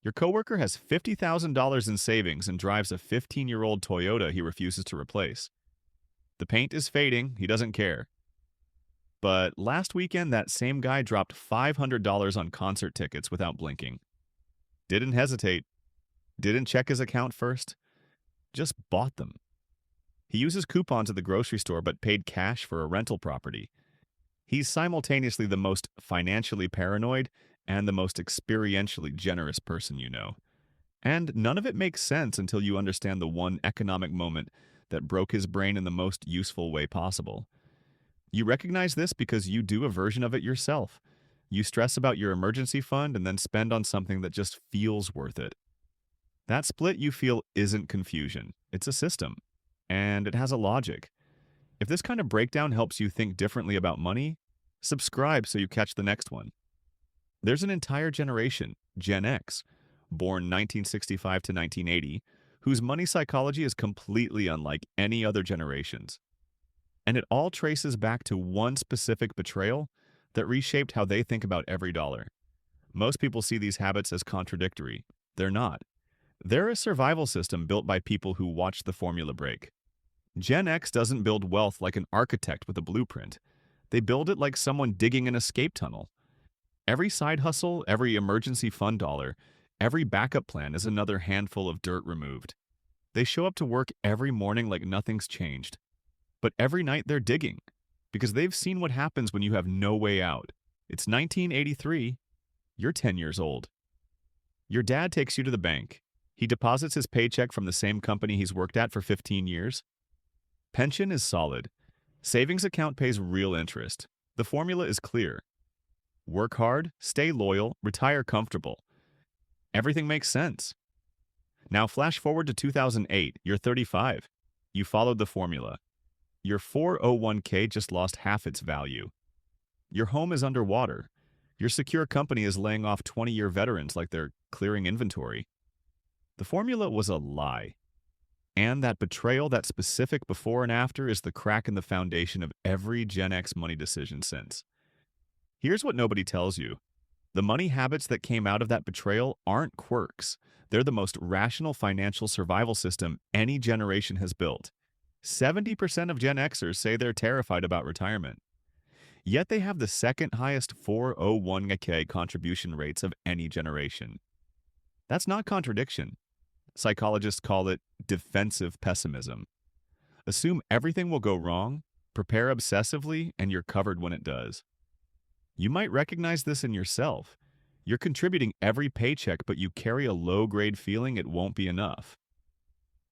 Your coworker has $50,000 in savings and drives a 15-year-old Toyota he refuses to replace. The paint is fading, he doesn't care. But last weekend, that same guy dropped $500 on concert tickets without blinking. Didn't hesitate, didn't check his account first, just bought them. He uses coupons at the grocery store but paid cash for a rental property. He's simultaneously the most financially paranoid and the most experientially generous person you know. And none of it makes sense until you understand the one economic moment that broke his brain in the most useful way possible. You recognize this because you do a version of it yourself. You stress about your emergency fund and then spend on something that just feels worth it. That split you feel isn't confusion, it's a system. And it has a logic. If this kind of breakdown helps you think differently about money, subscribe so you catch the next one. There's an entire generation, Gen X, born 1965 to 1980, whose money psychology is completely unlike any other generation's. And it all traces back to one specific betrayal that reshaped how they think about every dollar. Most people see these habits as contradictory. They're not. They're a survival system built by people who watched the formula break. Gen X doesn't build wealth like an architect with a blueprint. They build it like someone digging an escape tunnel. Every side hustle, every emergency fund dollar, every backup plan is another handful of dirt removed. They show up to work every morning like nothing's changed. But every night they're digging, because they've seen what happens when you have no way out. It's 1983. You're 10 years old. Your dad takes you to the bank. He deposits his paycheck from the same company he's worked at for 15 years. Pension is solid. Savings account pays real interest. The formula is clear. Work hard, stay loyal, retire comfortable. Everything makes sense. Now flash forward to 2008. You're 35. You followed the formula. Your 401k just lost half its value. Your home is underwater. Your secure company is laying off 20-year veterans like they're clearing inventory. The formula was a lie. And that betrayal, that specific before and after, is the crack in the foundation of every Gen X money decision since. Here's what nobody tells you. The money habits that came out of that betrayal aren't quirks. They're the most rational financial survival system any generation has built. 70% of Gen Xers say they're terrified about retirement. Yet they have the second highest 401k contribution rates of any generation. That's not contradiction. Psychologists call it defensive pessimism. Assume everything will go wrong, prepare obsessively, and you're covered when it does. You might recognize this in yourself. You're contributing every paycheck, but you carry a low-grade feeling it won't be enough.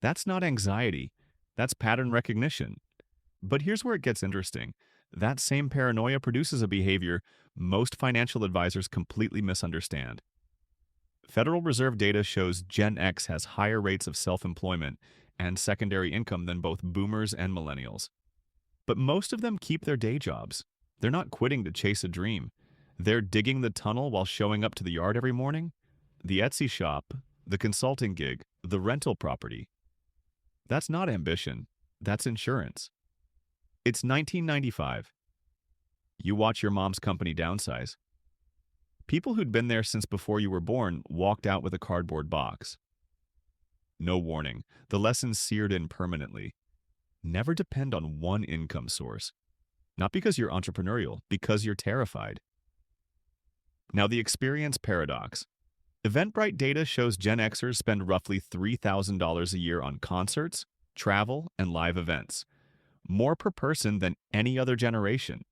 That's not anxiety. That's pattern recognition. But here's where it gets interesting. That same paranoia produces a behavior most financial advisors completely misunderstand. Federal Reserve data shows Gen X has higher rates of self-employment and secondary income than both boomers and millennials. But most of them keep their day jobs. They're not quitting to chase a dream. They're digging the tunnel while showing up to the yard every morning. The Etsy shop, the consulting gig, the rental property. That's not ambition. That's insurance. It's 1995. You watch your mom's company downsize. People who'd been there since before you were born walked out with a cardboard box. No warning. The lesson's seared in permanently. Never depend on one income source. Not because you're entrepreneurial, because you're terrified. Now, the experience paradox. Eventbrite data shows Gen Xers spend roughly $3,000 a year on concerts, travel, and live events. More per person than any other generation.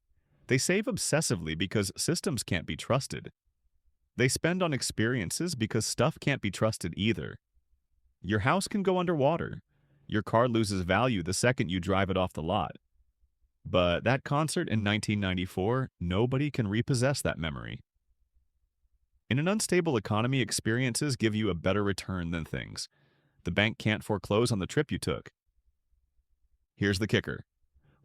They save obsessively because systems can't be trusted. They spend on experiences because stuff can't be trusted either. Your house can go underwater. Your car loses value the second you drive it off the lot. But that concert in 1994, nobody can repossess that memory. In an unstable economy, experiences give you a better return than things. The bank can't foreclose on the trip you took. Here's the kicker.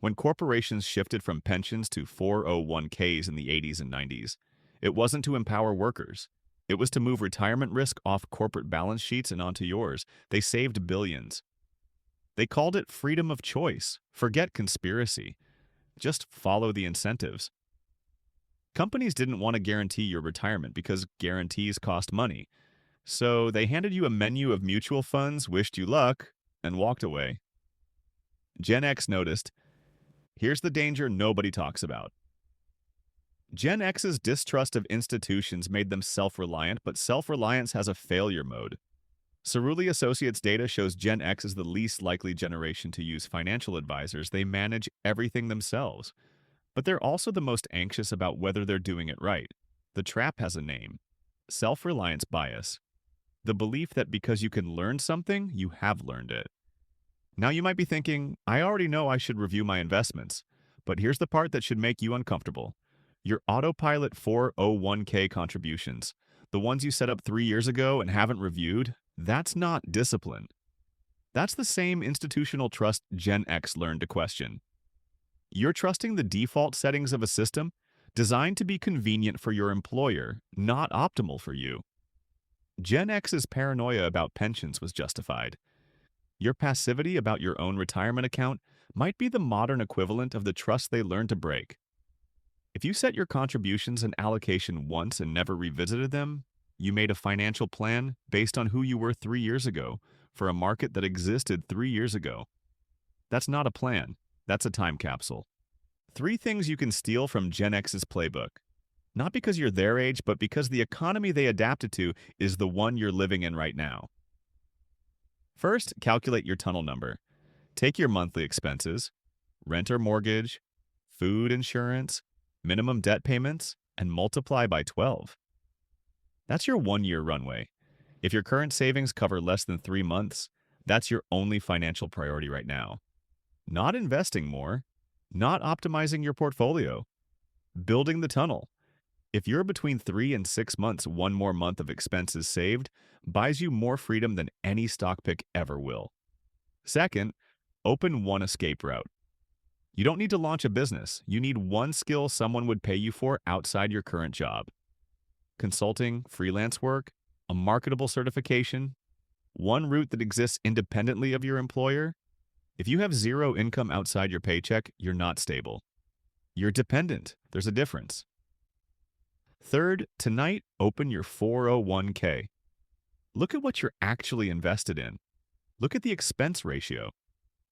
When corporations shifted from pensions to 401ks in the 80s and 90s, it wasn't to empower workers. It was to move retirement risk off corporate balance sheets and onto yours. They saved billions. They called it freedom of choice. Forget conspiracy. Just follow the incentives. Companies didn't want to guarantee your retirement because guarantees cost money. So they handed you a menu of mutual funds, wished you luck, and walked away. Gen X noticed, here's the danger nobody talks about. Gen X's distrust of institutions made them self-reliant, but self-reliance has a failure mode. Cerulli Associates data shows Gen X is the least likely generation to use financial advisors. They manage everything themselves. But they're also the most anxious about whether they're doing it right. The trap has a name: self-reliance bias. The belief that because you can learn something, you have learned it. Now you might be thinking, I already know I should review my investments. But here's the part that should make you uncomfortable. Your autopilot 401k contributions, the ones you set up 3 years ago and haven't reviewed, that's not discipline. That's the same institutional trust Gen X learned to question. You're trusting the default settings of a system designed to be convenient for your employer, not optimal for you. Gen X's paranoia about pensions was justified. Your passivity about your own retirement account might be the modern equivalent of the trust they learned to break. If you set your contributions and allocation once and never revisited them, you made a financial plan based on who you were 3 years ago for a market that existed 3 years ago. That's not a plan. That's a time capsule. 3 things you can steal from Gen X's playbook. Not because you're their age, but because the economy they adapted to is the one you're living in right now. First, calculate your tunnel number. Take your monthly expenses, rent or mortgage, food insurance, minimum debt payments, and multiply by 12. That's your 1-year runway. If your current savings cover less than 3 months, that's your only financial priority right now. Not investing more, not optimizing your portfolio, building the tunnel. If you're between 3 and 6 months, 1 more month of expenses saved buys you more freedom than any stock pick ever will. Second, open one escape route. You don't need to launch a business. You need one skill someone would pay you for outside your current job. Consulting, freelance work, a marketable certification, one route that exists independently of your employer. If you have zero income outside your paycheck, you're not stable. You're dependent. There's a difference. Third, tonight, open your 401k. Look at what you're actually invested in. Look at the expense ratio.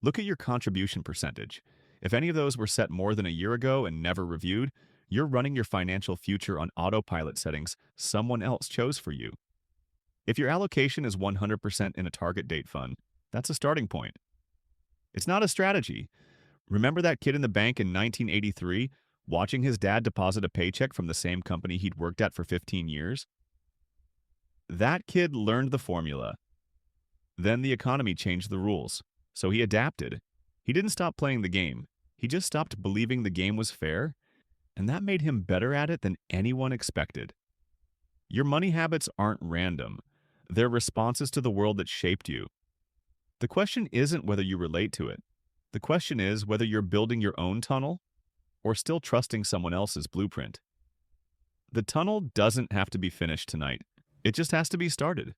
Look at your contribution percentage. If any of those were set more than a year ago and never reviewed, you're running your financial future on autopilot settings someone else chose for you. If your allocation is 100% in a target date fund, that's a starting point. It's not a strategy. Remember that kid in the bank in 1983 watching his dad deposit a paycheck from the same company he'd worked at for 15 years? That kid learned the formula. Then the economy changed the rules, so he adapted. He didn't stop playing the game. He just stopped believing the game was fair, and that made him better at it than anyone expected. Your money habits aren't random. They're responses to the world that shaped you. The question isn't whether you relate to it. The question is whether you're building your own tunnel or still trusting someone else's blueprint. The tunnel doesn't have to be finished tonight. It just has to be started.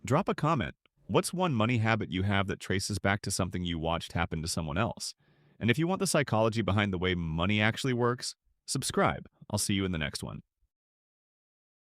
Drop a comment. What's one money habit you have that traces back to something you watched happen to someone else? And if you want the psychology behind the way money actually works, subscribe. I'll see you in the next one.